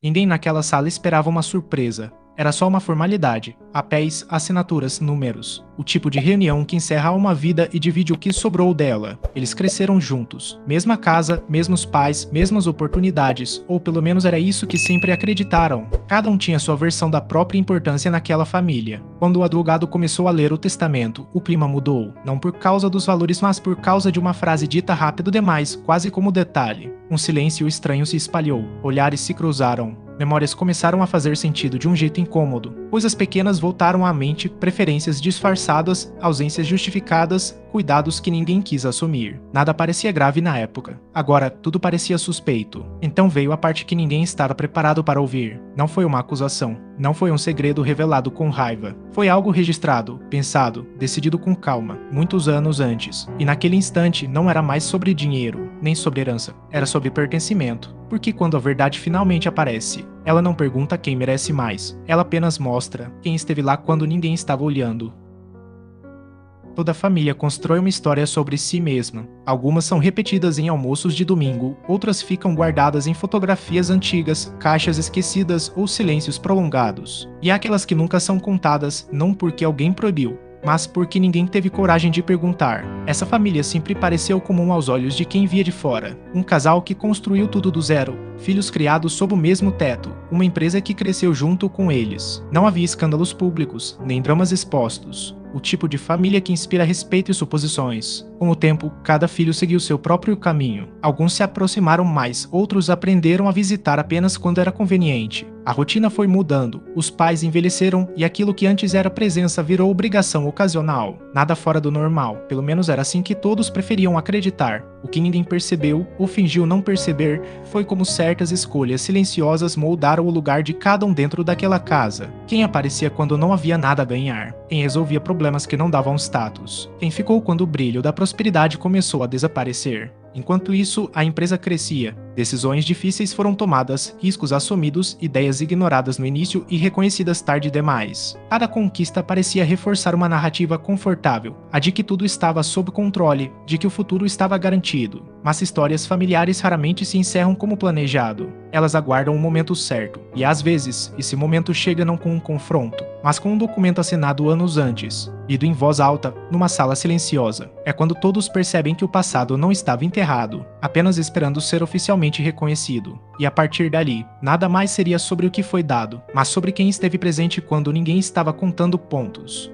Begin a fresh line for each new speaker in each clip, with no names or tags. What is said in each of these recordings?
Ninguém naquela sala esperava uma surpresa. Era só uma formalidade, papéis, assinaturas, números. O tipo de reunião que encerra uma vida e divide o que sobrou dela. Eles cresceram juntos. Mesma casa, mesmos pais, mesmas oportunidades, ou pelo menos era isso que sempre acreditaram. Cada um tinha sua versão da própria importância naquela família. Quando o advogado começou a ler o testamento, o clima mudou. Não por causa dos valores, mas por causa de uma frase dita rápido demais, quase como detalhe. Um silêncio estranho se espalhou. Olhares se cruzaram. Memórias começaram a fazer sentido de um jeito incômodo. Coisas pequenas voltaram à mente, preferências disfarçadas, ausências justificadas, cuidados que ninguém quis assumir. Nada parecia grave na época. Agora, tudo parecia suspeito. Então veio a parte que ninguém estava preparado para ouvir. Não foi uma acusação. Não foi um segredo revelado com raiva. Foi algo registrado, pensado, decidido com calma, muitos anos antes. E naquele instante não era mais sobre dinheiro, nem sobre herança. Era sobre pertencimento. Porque quando a verdade finalmente aparece, ela não pergunta quem merece mais. Ela apenas mostra quem esteve lá quando ninguém estava olhando. Toda a família constrói uma história sobre si mesma. Algumas são repetidas em almoços de domingo, outras ficam guardadas em fotografias antigas, caixas esquecidas ou silêncios prolongados. E há aquelas que nunca são contadas, não porque alguém proibiu, mas porque ninguém teve coragem de perguntar. Essa família sempre pareceu comum aos olhos de quem via de fora. Um casal que construiu tudo do zero, filhos criados sob o mesmo teto, uma empresa que cresceu junto com eles. Não havia escândalos públicos, nem dramas expostos. O tipo de família que inspira respeito e suposições. Com o tempo, cada filho seguiu seu próprio caminho. Alguns se aproximaram mais, outros aprenderam a visitar apenas quando era conveniente. A rotina foi mudando, os pais envelheceram e aquilo que antes era presença virou obrigação ocasional. Nada fora do normal, pelo menos era assim que todos preferiam acreditar. O que ninguém percebeu, ou fingiu não perceber, foi como certas escolhas silenciosas moldaram o lugar de cada um dentro daquela casa. Quem aparecia quando não havia nada a ganhar? Quem resolvia problemas que não davam status? Quem ficou quando o brilho da prosperidade começou a desaparecer? Enquanto isso, a empresa crescia. Decisões difíceis foram tomadas, riscos assumidos, ideias ignoradas no início e reconhecidas tarde demais. Cada conquista parecia reforçar uma narrativa confortável, a de que tudo estava sob controle, de que o futuro estava garantido. Mas histórias familiares raramente se encerram como planejado. Elas aguardam o momento certo, e às vezes, esse momento chega não com um confronto, mas com um documento assinado anos antes, lido em voz alta, numa sala silenciosa. É quando todos percebem que o passado não estava enterrado, apenas esperando ser oficialmente reconhecido. E a partir dali, nada mais seria sobre o que foi dado, mas sobre quem esteve presente quando ninguém estava contando pontos.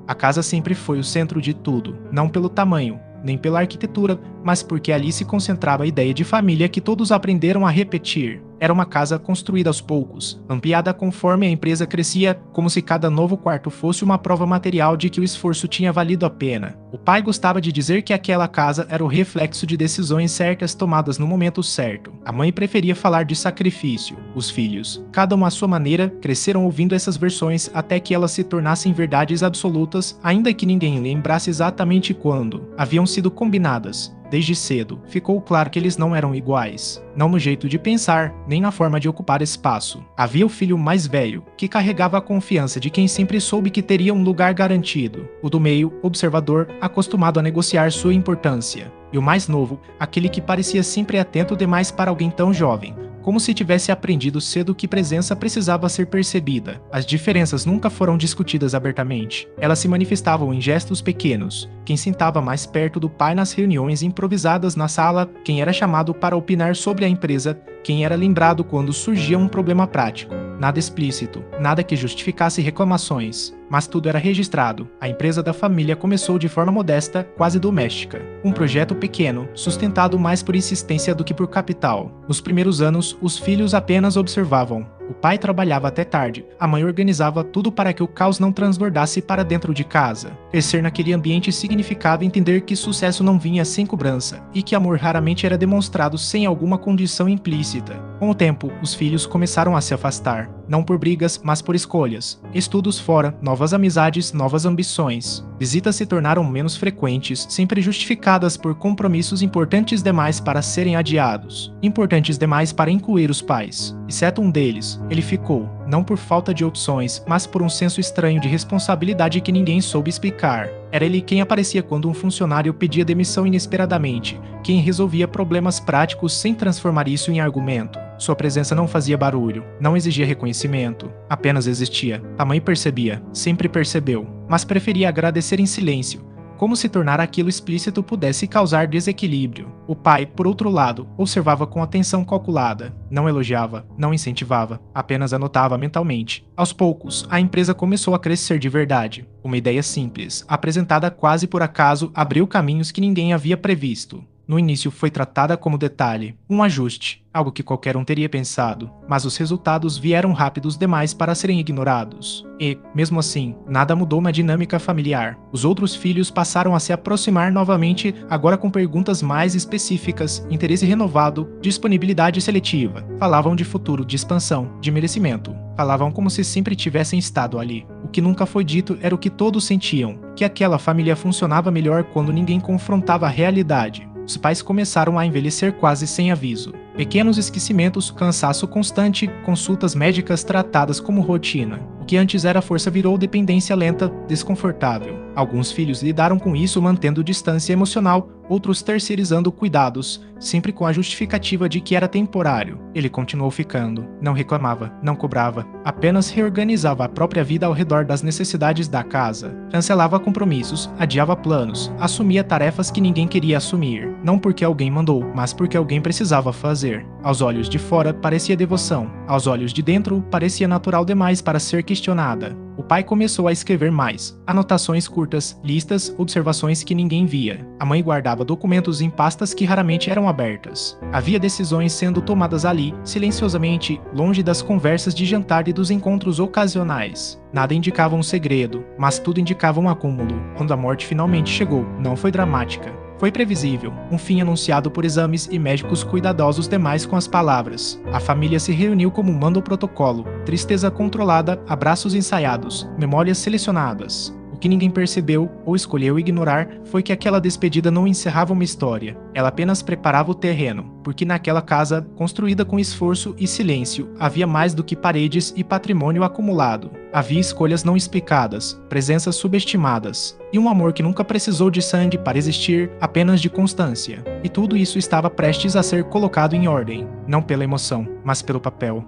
A casa sempre foi o centro de tudo, não pelo tamanho, nem pela arquitetura, mas porque ali se concentrava a ideia de família que todos aprenderam a repetir. Era uma casa construída aos poucos, ampliada conforme a empresa crescia, como se cada novo quarto fosse uma prova material de que o esforço tinha valido a pena. O pai gostava de dizer que aquela casa era o reflexo de decisões certas tomadas no momento certo. A mãe preferia falar de sacrifício. Os filhos, cada um à sua maneira, cresceram ouvindo essas versões até que elas se tornassem verdades absolutas, ainda que ninguém lembrasse exatamente quando. Haviam sido combinadas. Desde cedo, ficou claro que eles não eram iguais. Não no jeito de pensar, nem na forma de ocupar espaço. Havia o filho mais velho, que carregava a confiança de quem sempre soube que teria um lugar garantido. O do meio, observador, acostumado a negociar sua importância. E o mais novo, aquele que parecia sempre atento demais para alguém tão jovem. Como se tivesse aprendido cedo que presença precisava ser percebida. As diferenças nunca foram discutidas abertamente. Elas se manifestavam em gestos pequenos. Quem sentava mais perto do pai nas reuniões improvisadas na sala, quem era chamado para opinar sobre a empresa, quem era lembrado quando surgia um problema prático. Nada explícito, nada que justificasse reclamações. Mas tudo era registrado. A empresa da família começou de forma modesta, quase doméstica. Um projeto pequeno, sustentado mais por insistência do que por capital. Nos primeiros anos, os filhos apenas observavam. O pai trabalhava até tarde, a mãe organizava tudo para que o caos não transbordasse para dentro de casa. Crescer naquele ambiente significava entender que sucesso não vinha sem cobrança, e que amor raramente era demonstrado sem alguma condição implícita. Com o tempo, os filhos começaram a se afastar, não por brigas, mas por escolhas. Estudos fora, novas amizades, novas ambições. Visitas se tornaram menos frequentes, sempre justificadas por compromissos importantes demais para serem adiados. Importantes demais para incluir os pais. Exceto um deles, ele ficou, não por falta de opções, mas por um senso estranho de responsabilidade que ninguém soube explicar. Era ele quem aparecia quando um funcionário pedia demissão inesperadamente, quem resolvia problemas práticos sem transformar isso em argumento. Sua presença não fazia barulho, não exigia reconhecimento, apenas existia. A mãe percebia, sempre percebeu, mas preferia agradecer em silêncio, como se tornar aquilo explícito pudesse causar desequilíbrio. O pai, por outro lado, observava com atenção calculada. Não elogiava, não incentivava, apenas anotava mentalmente. Aos poucos, a empresa começou a crescer de verdade. Uma ideia simples, apresentada quase por acaso, abriu caminhos que ninguém havia previsto. No início foi tratada como detalhe, um ajuste, algo que qualquer um teria pensado, mas os resultados vieram rápidos demais para serem ignorados. E, mesmo assim, nada mudou na dinâmica familiar. Os outros filhos passaram a se aproximar novamente, agora com perguntas mais específicas, interesse renovado, disponibilidade seletiva. Falavam de futuro, de expansão, de merecimento. Falavam como se sempre tivessem estado ali. O que nunca foi dito era o que todos sentiam, que aquela família funcionava melhor quando ninguém confrontava a realidade. Os pais começaram a envelhecer quase sem aviso. Pequenos esquecimentos, cansaço constante, consultas médicas tratadas como rotina. O que antes era força virou dependência lenta, desconfortável. Alguns filhos lidaram com isso mantendo distância emocional, outros terceirizando cuidados, sempre com a justificativa de que era temporário. Ele continuou ficando. Não reclamava, não cobrava, apenas reorganizava a própria vida ao redor das necessidades da casa. Cancelava compromissos, adiava planos, assumia tarefas que ninguém queria assumir. Não porque alguém mandou, mas porque alguém precisava fazer. Aos olhos de fora, parecia devoção. Aos olhos de dentro, parecia natural demais para ser questionada. O pai começou a escrever mais. Anotações curtas, listas, observações que ninguém via. A mãe guardava documentos em pastas que raramente eram abertas. Havia decisões sendo tomadas ali, silenciosamente, longe das conversas de jantar e dos encontros ocasionais. Nada indicava um segredo, mas tudo indicava um acúmulo. Quando a morte finalmente chegou, não foi dramática. Foi previsível, um fim anunciado por exames e médicos cuidadosos demais com as palavras. A família se reuniu como manda o protocolo, tristeza controlada, abraços ensaiados, memórias selecionadas. O que ninguém percebeu ou escolheu ignorar foi que aquela despedida não encerrava uma história, ela apenas preparava o terreno, porque naquela casa, construída com esforço e silêncio, havia mais do que paredes e patrimônio acumulado. Havia escolhas não explicadas, presenças subestimadas, e um amor que nunca precisou de sangue para existir, apenas de constância. E tudo isso estava prestes a ser colocado em ordem, não pela emoção, mas pelo papel.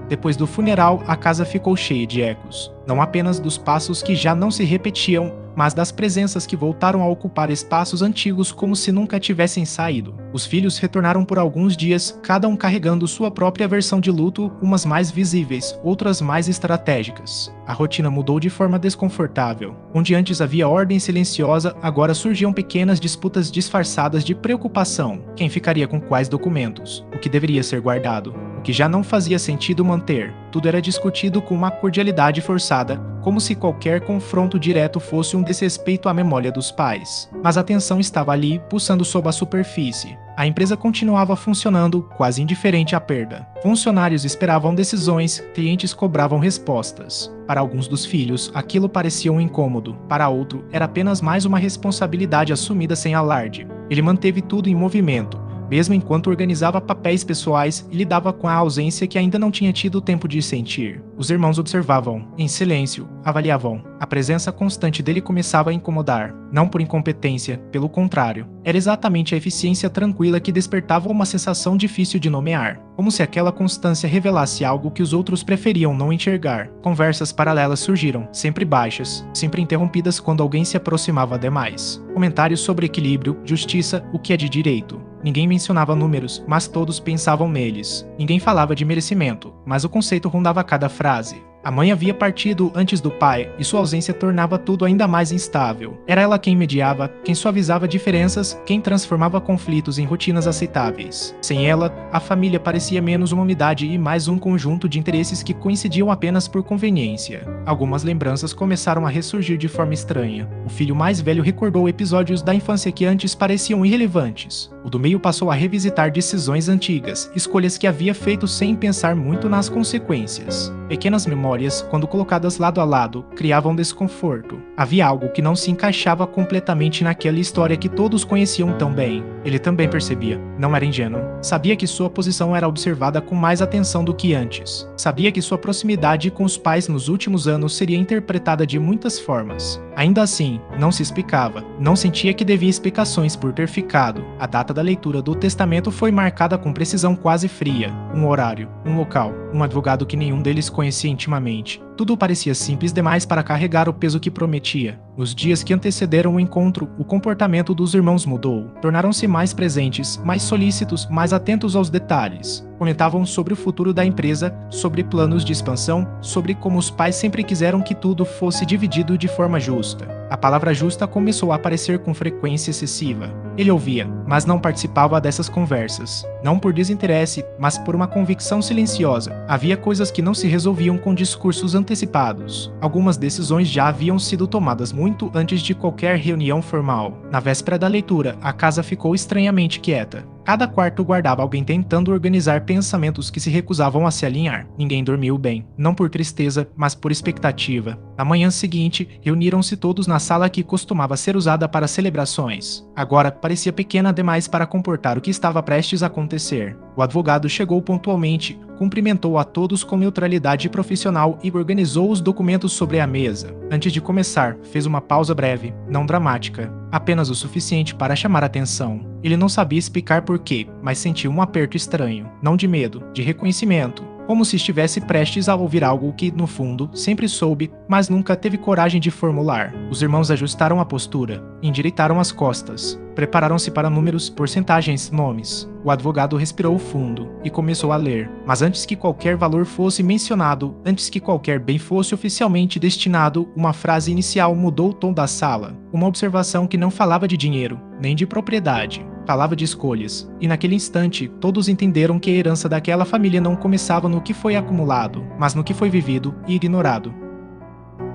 Depois do funeral, a casa ficou cheia de ecos, não apenas dos passos que já não se repetiam, mas das presenças que voltaram a ocupar espaços antigos como se nunca tivessem saído. Os filhos retornaram por alguns dias, cada um carregando sua própria versão de luto, umas mais visíveis, outras mais estratégicas. A rotina mudou de forma desconfortável. Onde antes havia ordem silenciosa, agora surgiam pequenas disputas disfarçadas de preocupação. Quem ficaria com quais documentos? O que deveria ser guardado? O que já não fazia sentido manter? Tudo era discutido com uma cordialidade forçada, como se qualquer confronto direto fosse um desrespeito à memória dos pais. Mas a tensão estava ali, pulsando sob a superfície. A empresa continuava funcionando, quase indiferente à perda. Funcionários esperavam decisões, clientes cobravam respostas. Para alguns dos filhos, aquilo parecia um incômodo. Para outro, era apenas mais uma responsabilidade assumida sem alarde. Ele manteve tudo em movimento, mesmo enquanto organizava papéis pessoais e lidava com a ausência que ainda não tinha tido tempo de sentir. Os irmãos observavam, em silêncio, avaliavam. A presença constante dele começava a incomodar, não por incompetência, pelo contrário. Era exatamente a eficiência tranquila que despertava uma sensação difícil de nomear, como se aquela constância revelasse algo que os outros preferiam não enxergar. Conversas paralelas surgiram, sempre baixas, sempre interrompidas quando alguém se aproximava demais. Comentários sobre equilíbrio, justiça, o que é de direito. Ninguém mencionava números, mas todos pensavam neles. Ninguém falava de merecimento, mas o conceito rondava cada frase. A mãe havia partido antes do pai, e sua ausência tornava tudo ainda mais instável. Era ela quem mediava, quem suavizava diferenças, quem transformava conflitos em rotinas aceitáveis. Sem ela, a família parecia menos uma unidade e mais um conjunto de interesses que coincidiam apenas por conveniência. Algumas lembranças começaram a ressurgir de forma estranha. O filho mais velho recordou episódios da infância que antes pareciam irrelevantes. O do meio passou a revisitar decisões antigas, escolhas que havia feito sem pensar muito nas consequências. Pequenas memórias memórias, quando colocadas lado a lado, criavam desconforto. Havia algo que não se encaixava completamente naquela história que todos conheciam tão bem. Ele também percebia. Não era ingênuo. Sabia que sua posição era observada com mais atenção do que antes. Sabia que sua proximidade com os pais nos últimos anos seria interpretada de muitas formas. Ainda assim, não se explicava. Não sentia que devia explicações por ter ficado. A data da leitura do testamento foi marcada com precisão quase fria. Um horário, um local, um advogado que nenhum deles conhecia intimamente. Tudo parecia simples demais para carregar o peso que prometia. Nos dias que antecederam o encontro, o comportamento dos irmãos mudou. Tornaram-se mais presentes, mais solícitos, mais atentos aos detalhes. Comentavam sobre o futuro da empresa, sobre planos de expansão, sobre como os pais sempre quiseram que tudo fosse dividido de forma justa. A palavra justa começou a aparecer com frequência excessiva. Ele ouvia, mas não participava dessas conversas. Não por desinteresse, mas por uma convicção silenciosa. Havia coisas que não se resolviam com discursos antecipados. Algumas decisões já haviam sido tomadas muito antes de qualquer reunião formal. Na véspera da leitura, a casa ficou estranhamente quieta. Cada quarto guardava alguém tentando organizar pensamentos que se recusavam a se alinhar. Ninguém dormiu bem, não por tristeza, mas por expectativa. Na manhã seguinte, reuniram-se todos na sala que costumava ser usada para celebrações. Agora, parecia pequena demais para comportar o que estava prestes a acontecer. O advogado chegou pontualmente, cumprimentou a todos com neutralidade profissional e organizou os documentos sobre a mesa. Antes de começar, fez uma pausa breve, não dramática, apenas o suficiente para chamar atenção. Ele não sabia explicar porquê, mas sentiu um aperto estranho, não de medo, de reconhecimento. Como se estivesse prestes a ouvir algo que, no fundo, sempre soube, mas nunca teve coragem de formular. Os irmãos ajustaram a postura, endireitaram as costas, prepararam-se para números, porcentagens, nomes. O advogado respirou fundo e começou a ler. Mas antes que qualquer valor fosse mencionado, antes que qualquer bem fosse oficialmente destinado, uma frase inicial mudou o tom da sala. Uma observação que não falava de dinheiro, nem de propriedade. Falava de escolhas, e naquele instante, todos entenderam que a herança daquela família não começava no que foi acumulado, mas no que foi vivido e ignorado.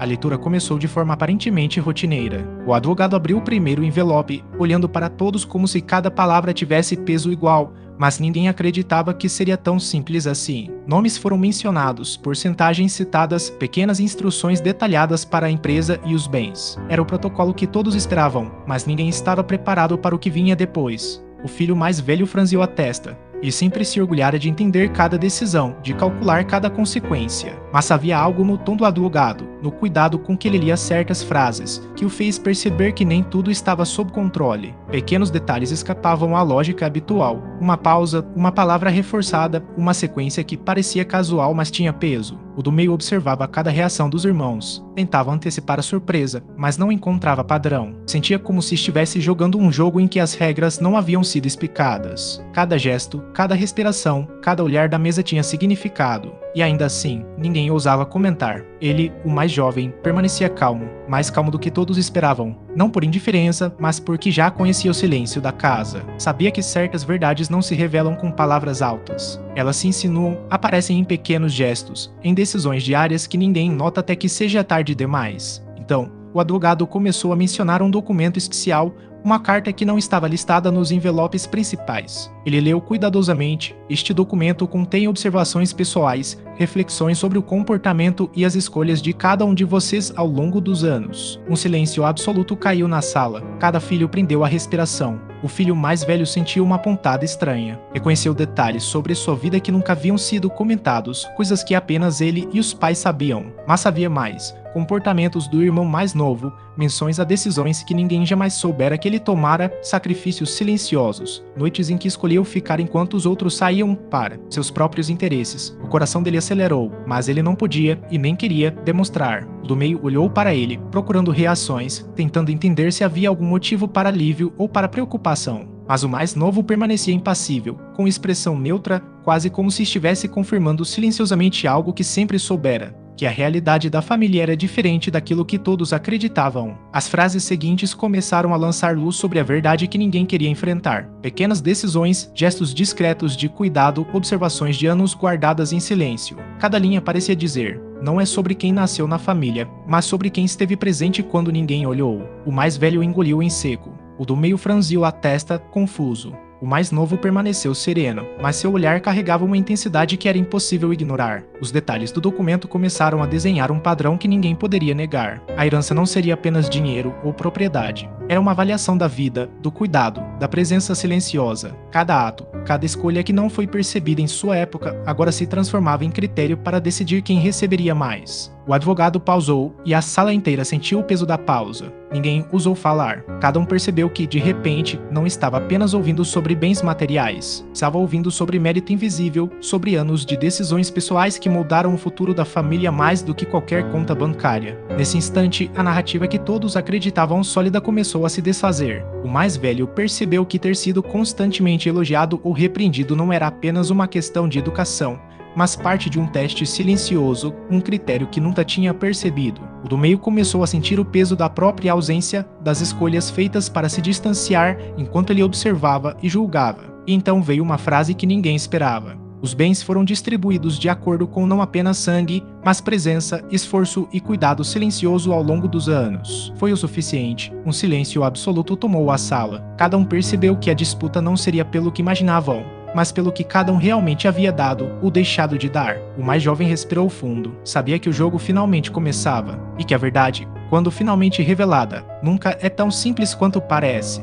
A leitura começou de forma aparentemente rotineira. O advogado abriu o primeiro envelope, olhando para todos como se cada palavra tivesse peso igual, mas ninguém acreditava que seria tão simples assim. Nomes foram mencionados, porcentagens citadas, pequenas instruções detalhadas para a empresa e os bens. Era o protocolo que todos esperavam, mas ninguém estava preparado para o que vinha depois. O filho mais velho franziu a testa. E sempre se orgulhara de entender cada decisão, de calcular cada consequência. Mas havia algo no tom do advogado, no cuidado com que ele lia certas frases, que o fez perceber que nem tudo estava sob controle. Pequenos detalhes escapavam à lógica habitual. Uma pausa, uma palavra reforçada, uma sequência que parecia casual, mas tinha peso. O do meio observava cada reação dos irmãos. Tentava antecipar a surpresa, mas não encontrava padrão. Sentia como se estivesse jogando um jogo em que as regras não haviam sido explicadas. Cada gesto, cada respiração, cada olhar da mesa tinha significado. E ainda assim, ninguém ousava comentar. Ele, o mais jovem, permanecia calmo, mais calmo do que todos esperavam. Não por indiferença, mas porque já conhecia o silêncio da casa. Sabia que certas verdades não se revelam com palavras altas. Elas se insinuam, aparecem em pequenos gestos, em decisões diárias que ninguém nota até que seja tarde demais. Então, o advogado começou a mencionar um documento especial, uma carta que não estava listada nos envelopes principais. Ele leu cuidadosamente. Este documento contém observações pessoais, reflexões sobre o comportamento e as escolhas de cada um de vocês ao longo dos anos. Um silêncio absoluto caiu na sala. Cada filho prendeu a respiração. O filho mais velho sentiu uma pontada estranha. Reconheceu detalhes sobre sua vida que nunca haviam sido comentados, coisas que apenas ele e os pais sabiam. Mas sabia mais. Comportamentos do irmão mais novo, menções a decisões que ninguém jamais soubera que ele tomara, sacrifícios silenciosos, noites em que escolheu ficar enquanto os outros saíam para seus próprios interesses. O coração dele acelerou, mas ele não podia e nem queria demonstrar. O do meio olhou para ele, procurando reações, tentando entender se havia algum motivo para alívio ou para preocupação. Mas o mais novo permanecia impassível, com expressão neutra, quase como se estivesse confirmando silenciosamente algo que sempre soubera. Que a realidade da família era diferente daquilo que todos acreditavam. As frases seguintes começaram a lançar luz sobre a verdade que ninguém queria enfrentar. Pequenas decisões, gestos discretos de cuidado, observações de anos guardadas em silêncio. Cada linha parecia dizer: não é sobre quem nasceu na família, mas sobre quem esteve presente quando ninguém olhou. O mais velho engoliu em seco. O do meio franziu a testa, confuso. O mais novo permaneceu sereno, mas seu olhar carregava uma intensidade que era impossível ignorar. Os detalhes do documento começaram a desenhar um padrão que ninguém poderia negar. A herança não seria apenas dinheiro ou propriedade. Era uma avaliação da vida, do cuidado, da presença silenciosa. Cada ato, cada escolha que não foi percebida em sua época, agora se transformava em critério para decidir quem receberia mais. O advogado pausou e a sala inteira sentiu o peso da pausa. Ninguém ousou falar. Cada um percebeu que, de repente, não estava apenas ouvindo sobre bens materiais. Estava ouvindo sobre mérito invisível, sobre anos de decisões pessoais que moldaram o futuro da família mais do que qualquer conta bancária. Nesse instante, a narrativa que todos acreditavam sólida começou a se desfazer. O mais velho percebeu que ter sido constantemente elogiado ou repreendido não era apenas uma questão de educação, mas parte de um teste silencioso, um critério que nunca tinha percebido. O do meio começou a sentir o peso da própria ausência, das escolhas feitas para se distanciar enquanto ele observava e julgava. E então veio uma frase que ninguém esperava. Os bens foram distribuídos de acordo com não apenas sangue, mas presença, esforço e cuidado silencioso ao longo dos anos. Foi o suficiente. Um silêncio absoluto tomou a sala. Cada um percebeu que a disputa não seria pelo que imaginavam, mas pelo que cada um realmente havia dado ou deixado de dar. O mais jovem respirou fundo. Sabia que o jogo finalmente começava, e que a verdade, quando finalmente revelada, nunca é tão simples quanto parece.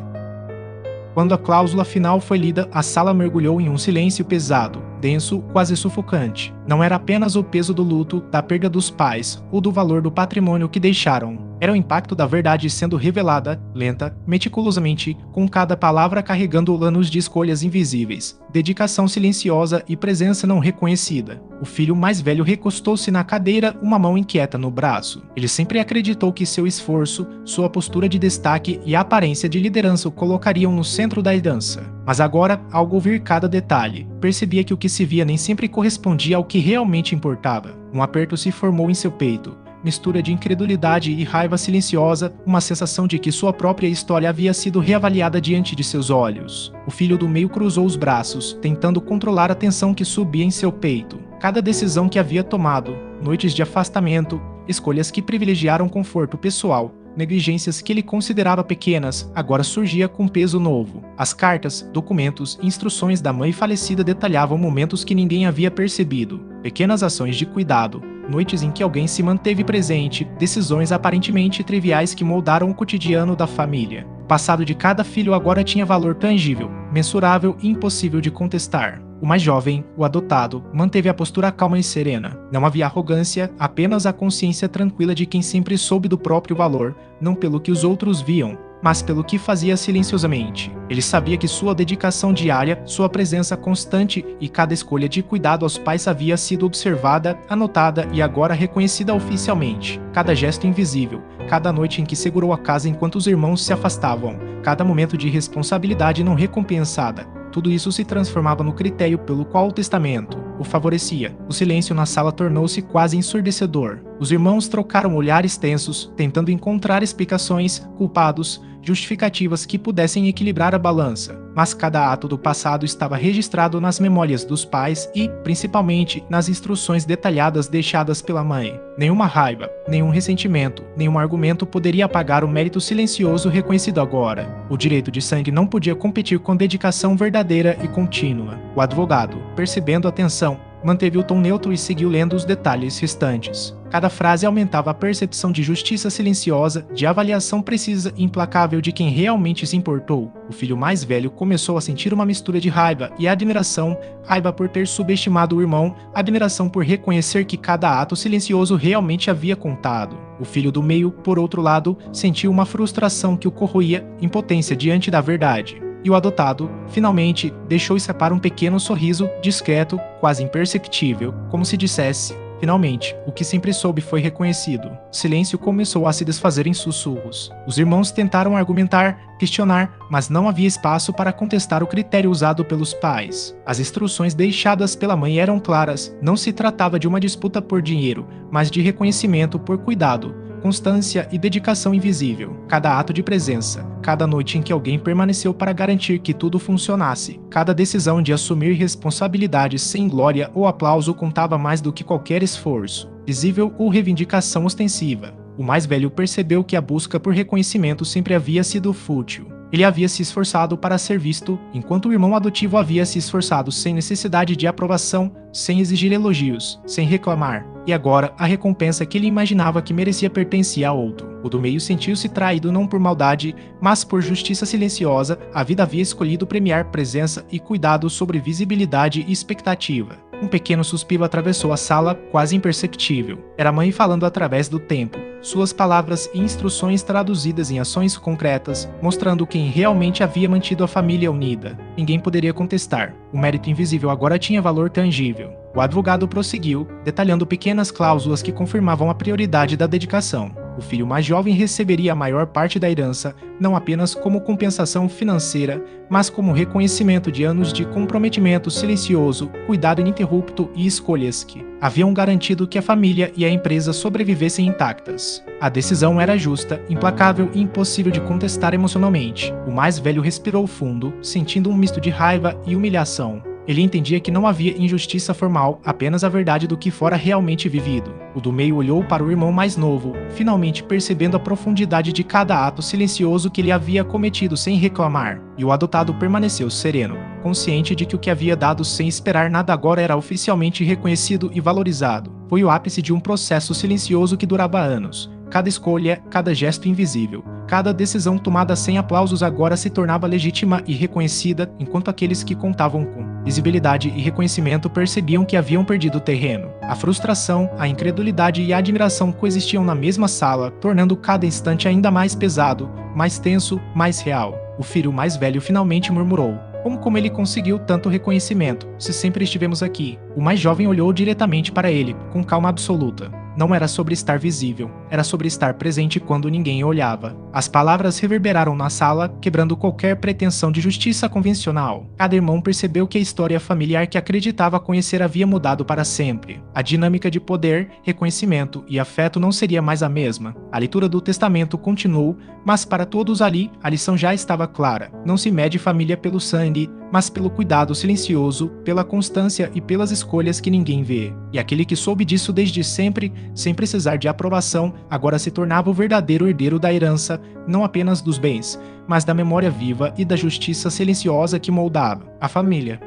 Quando a cláusula final foi lida, a sala mergulhou em um silêncio pesado, denso, quase sufocante. Não era apenas o peso do luto, da perda dos pais, ou do valor do patrimônio que deixaram. Era o impacto da verdade sendo revelada, lenta, meticulosamente, com cada palavra carregando anos de escolhas invisíveis, dedicação silenciosa e presença não reconhecida. O filho mais velho recostou-se na cadeira, uma mão inquieta no braço. Ele sempre acreditou que seu esforço, sua postura de destaque e a aparência de liderança o colocariam no centro da herança. Mas agora, ao ouvir cada detalhe, percebia que o que se via nem sempre correspondia ao que realmente importava. Um aperto se formou em seu peito. Mistura de incredulidade e raiva silenciosa, uma sensação de que sua própria história havia sido reavaliada diante de seus olhos. O filho do meio cruzou os braços, tentando controlar a tensão que subia em seu peito. Cada decisão que havia tomado, noites de afastamento, escolhas que privilegiaram conforto pessoal, negligências que ele considerava pequenas, agora surgia com peso novo. As cartas, documentos e instruções da mãe falecida detalhavam momentos que ninguém havia percebido. Pequenas ações de cuidado, noites em que alguém se manteve presente, decisões aparentemente triviais que moldaram o cotidiano da família. O passado de cada filho agora tinha valor tangível, mensurável e impossível de contestar. O mais jovem, o adotado, manteve a postura calma e serena. Não havia arrogância, apenas a consciência tranquila de quem sempre soube do próprio valor, não pelo que os outros viam, mas pelo que fazia silenciosamente. Ele sabia que sua dedicação diária, sua presença constante e cada escolha de cuidado aos pais havia sido observada, anotada e agora reconhecida oficialmente. Cada gesto invisível, cada noite em que segurou a casa enquanto os irmãos se afastavam, cada momento de responsabilidade não recompensada, tudo isso se transformava no critério pelo qual o testamento o favorecia. O silêncio na sala tornou-se quase ensurdecedor. Os irmãos trocaram olhares tensos, tentando encontrar explicações, culpados, justificativas que pudessem equilibrar a balança. Mas cada ato do passado estava registrado nas memórias dos pais e, principalmente, nas instruções detalhadas deixadas pela mãe. Nenhuma raiva, nenhum ressentimento, nenhum argumento poderia apagar o mérito silencioso reconhecido agora. O direito de sangue não podia competir com dedicação verdadeira e contínua. O advogado, percebendo a tensão, manteve o tom neutro e seguiu lendo os detalhes restantes. Cada frase aumentava a percepção de justiça silenciosa, de avaliação precisa e implacável de quem realmente se importou. O filho mais velho começou a sentir uma mistura de raiva e admiração, raiva por ter subestimado o irmão, admiração por reconhecer que cada ato silencioso realmente havia contado. O filho do meio, por outro lado, sentiu uma frustração que o corroía, impotência diante da verdade. E o adotado, finalmente, deixou escapar um pequeno sorriso, discreto, quase imperceptível, como se dissesse: finalmente, o que sempre soube foi reconhecido. O silêncio começou a se desfazer em sussurros. Os irmãos tentaram argumentar, questionar, mas não havia espaço para contestar o critério usado pelos pais. As instruções deixadas pela mãe eram claras. Não se tratava de uma disputa por dinheiro, mas de reconhecimento por cuidado, constância e dedicação invisível. Cada ato de presença, cada noite em que alguém permaneceu para garantir que tudo funcionasse, cada decisão de assumir responsabilidades sem glória ou aplauso contava mais do que qualquer esforço, visível ou reivindicação ostensiva. O mais velho percebeu que a busca por reconhecimento sempre havia sido fútil. Ele havia se esforçado para ser visto, enquanto o irmão adotivo havia se esforçado sem necessidade de aprovação, sem exigir elogios, sem reclamar. E agora, a recompensa que ele imaginava que merecia pertencia a outro. O do meio sentiu-se traído não por maldade, mas por justiça silenciosa. A vida havia escolhido premiar presença e cuidado sobre visibilidade e expectativa. Um pequeno suspiro atravessou a sala, quase imperceptível. Era a mãe falando através do tempo. Suas palavras e instruções traduzidas em ações concretas, mostrando quem realmente havia mantido a família unida. Ninguém poderia contestar. O mérito invisível agora tinha valor tangível. O advogado prosseguiu, detalhando pequenas cláusulas que confirmavam a prioridade da dedicação. O filho mais jovem receberia a maior parte da herança, não apenas como compensação financeira, mas como reconhecimento de anos de comprometimento silencioso, cuidado ininterrupto e escolhas que haviam garantido que a família e a empresa sobrevivessem intactas. A decisão era justa, implacável e impossível de contestar emocionalmente. O mais velho respirou fundo, sentindo um misto de raiva e humilhação. Ele entendia que não havia injustiça formal, apenas a verdade do que fora realmente vivido. O do meio olhou para o irmão mais novo, finalmente percebendo a profundidade de cada ato silencioso que ele havia cometido sem reclamar, e o adotado permaneceu sereno, consciente de que o que havia dado sem esperar nada agora era oficialmente reconhecido e valorizado. Foi o ápice de um processo silencioso que durava anos. Cada escolha, cada gesto invisível, cada decisão tomada sem aplausos agora se tornava legítima e reconhecida, enquanto aqueles que contavam com visibilidade e reconhecimento percebiam que haviam perdido terreno. A frustração, a incredulidade e a admiração coexistiam na mesma sala, tornando cada instante ainda mais pesado, mais tenso, mais real. O filho mais velho finalmente murmurou: Como ele conseguiu tanto reconhecimento, se sempre estivemos aqui? O mais jovem olhou diretamente para ele, com calma absoluta. Não era sobre estar visível, era sobre estar presente quando ninguém olhava. As palavras reverberaram na sala, quebrando qualquer pretensão de justiça convencional. Cada irmão percebeu que a história familiar que acreditava conhecer havia mudado para sempre. A dinâmica de poder, reconhecimento e afeto não seria mais a mesma. A leitura do testamento continuou, mas para todos ali, a lição já estava clara. Não se mede família pelo sangue, mas pelo cuidado silencioso, pela constância e pelas escolhas que ninguém vê. E aquele que soube disso desde sempre, sem precisar de aprovação, agora se tornava o verdadeiro herdeiro da herança, não apenas dos bens, mas da memória viva e da justiça silenciosa que moldava a família.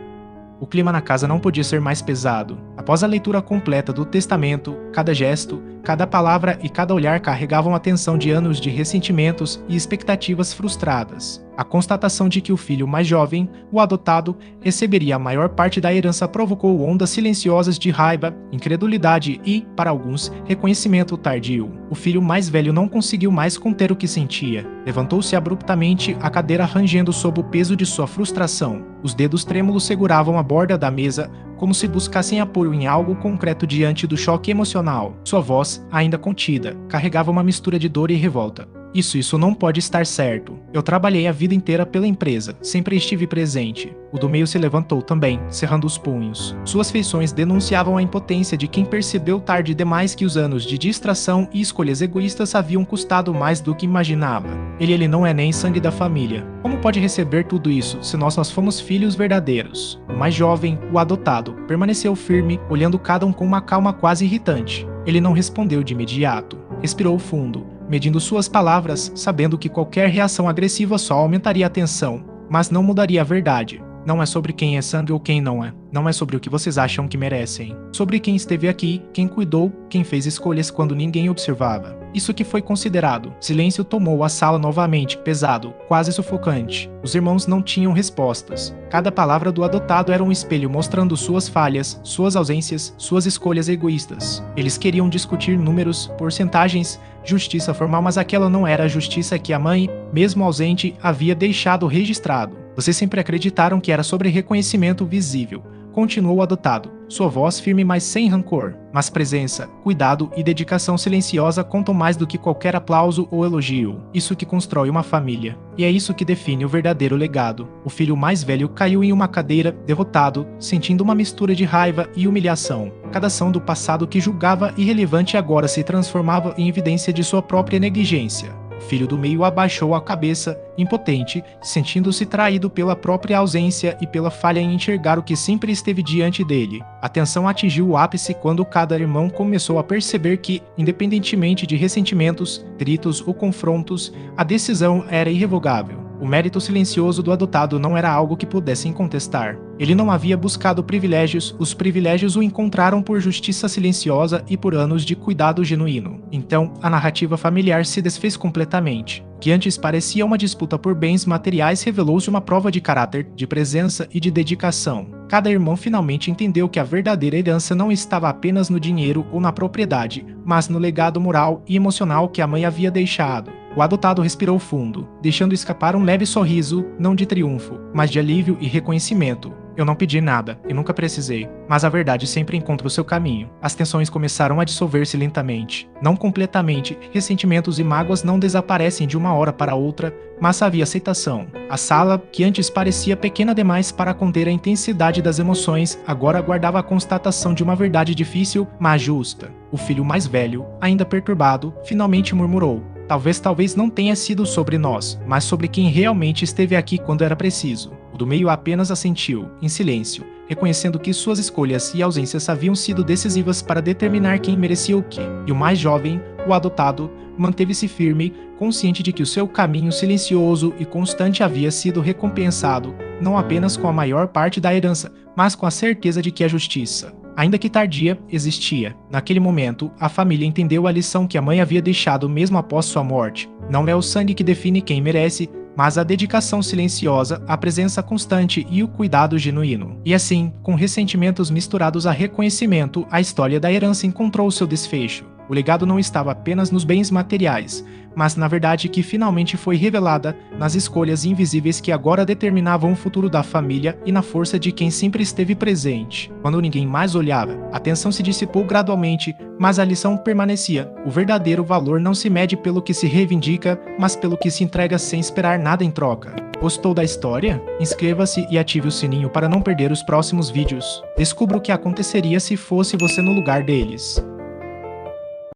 O clima na casa não podia ser mais pesado. Após a leitura completa do testamento, cada gesto, cada palavra e cada olhar carregavam a tensão de anos de ressentimentos e expectativas frustradas. A constatação de que o filho mais jovem, o adotado, receberia a maior parte da herança provocou ondas silenciosas de raiva, incredulidade e, para alguns, reconhecimento tardio. O filho mais velho não conseguiu mais conter o que sentia. Levantou-se abruptamente, a cadeira rangendo sob o peso de sua frustração. Os dedos trêmulos seguravam a borda da mesa, como se buscassem apoio em algo concreto diante do choque emocional. Sua voz, ainda contida, carregava uma mistura de dor e revolta. Isso não pode estar certo. Eu trabalhei a vida inteira pela empresa, sempre estive presente. O do meio se levantou também, cerrando os punhos. Suas feições denunciavam a impotência de quem percebeu tarde demais que os anos de distração e escolhas egoístas haviam custado mais do que imaginava. Ele não é nem sangue da família. Como pode receber tudo isso, se nós fomos filhos verdadeiros? O mais jovem, o adotado, permaneceu firme, olhando cada um com uma calma quase irritante. Ele não respondeu de imediato. Respirou fundo, medindo suas palavras, sabendo que qualquer reação agressiva só aumentaria a tensão, mas não mudaria a verdade. Não é sobre quem é sangue ou quem não é. Não é sobre o que vocês acham que merecem. Sobre quem esteve aqui, quem cuidou, quem fez escolhas quando ninguém observava. Isso que foi considerado. Silêncio tomou a sala novamente, pesado, quase sufocante. Os irmãos não tinham respostas. Cada palavra do adotado era um espelho mostrando suas falhas, suas ausências, suas escolhas egoístas. Eles queriam discutir números, porcentagens, justiça formal, mas aquela não era a justiça que a mãe, mesmo ausente, havia deixado registrado. Vocês sempre acreditaram que era sobre reconhecimento visível. Continuou o adotado, sua voz firme mas sem rancor. Mas presença, cuidado e dedicação silenciosa contam mais do que qualquer aplauso ou elogio. Isso que constrói uma família. E é isso que define o verdadeiro legado. O filho mais velho caiu em uma cadeira, derrotado, sentindo uma mistura de raiva e humilhação. Cada ação do passado que julgava irrelevante agora se transformava em evidência de sua própria negligência. O filho do meio abaixou a cabeça, impotente, sentindo-se traído pela própria ausência e pela falha em enxergar o que sempre esteve diante dele. A tensão atingiu o ápice quando cada irmão começou a perceber que, independentemente de ressentimentos, gritos ou confrontos, a decisão era irrevogável. O mérito silencioso do adotado não era algo que pudessem contestar. Ele não havia buscado privilégios, os privilégios o encontraram por justiça silenciosa e por anos de cuidado genuíno. Então, a narrativa familiar se desfez completamente. O que antes parecia uma disputa por bens materiais revelou-se uma prova de caráter, de presença e de dedicação. Cada irmão finalmente entendeu que a verdadeira herança não estava apenas no dinheiro ou na propriedade, mas no legado moral e emocional que a mãe havia deixado. O adotado respirou fundo, deixando escapar um leve sorriso, não de triunfo, mas de alívio e reconhecimento. Eu não pedi nada, e nunca precisei, mas a verdade sempre encontra o seu caminho. As tensões começaram a dissolver-se lentamente. Não completamente, ressentimentos e mágoas não desaparecem de uma hora para outra, mas havia aceitação. A sala, que antes parecia pequena demais para conter a intensidade das emoções, agora aguardava a constatação de uma verdade difícil, mas justa. O filho mais velho, ainda perturbado, finalmente murmurou: Talvez não tenha sido sobre nós, mas sobre quem realmente esteve aqui quando era preciso. O do meio apenas assentiu, em silêncio, reconhecendo que suas escolhas e ausências haviam sido decisivas para determinar quem merecia o quê. E o mais jovem, o adotado, manteve-se firme, consciente de que o seu caminho silencioso e constante havia sido recompensado, não apenas com a maior parte da herança, mas com a certeza de que a justiça, ainda que tardia, existia. Naquele momento, a família entendeu a lição que a mãe havia deixado mesmo após sua morte. Não é o sangue que define quem merece, mas a dedicação silenciosa, a presença constante e o cuidado genuíno. E assim, com ressentimentos misturados a reconhecimento, a história da herança encontrou seu desfecho. O legado não estava apenas nos bens materiais, mas na verdade que finalmente foi revelada nas escolhas invisíveis que agora determinavam o futuro da família e na força de quem sempre esteve presente. Quando ninguém mais olhava, a tensão se dissipou gradualmente, mas a lição permanecia. O verdadeiro valor não se mede pelo que se reivindica, mas pelo que se entrega sem esperar nada em troca. Gostou da história? Inscreva-se e ative o sininho para não perder os próximos vídeos. Descubra o que aconteceria se fosse você no lugar deles.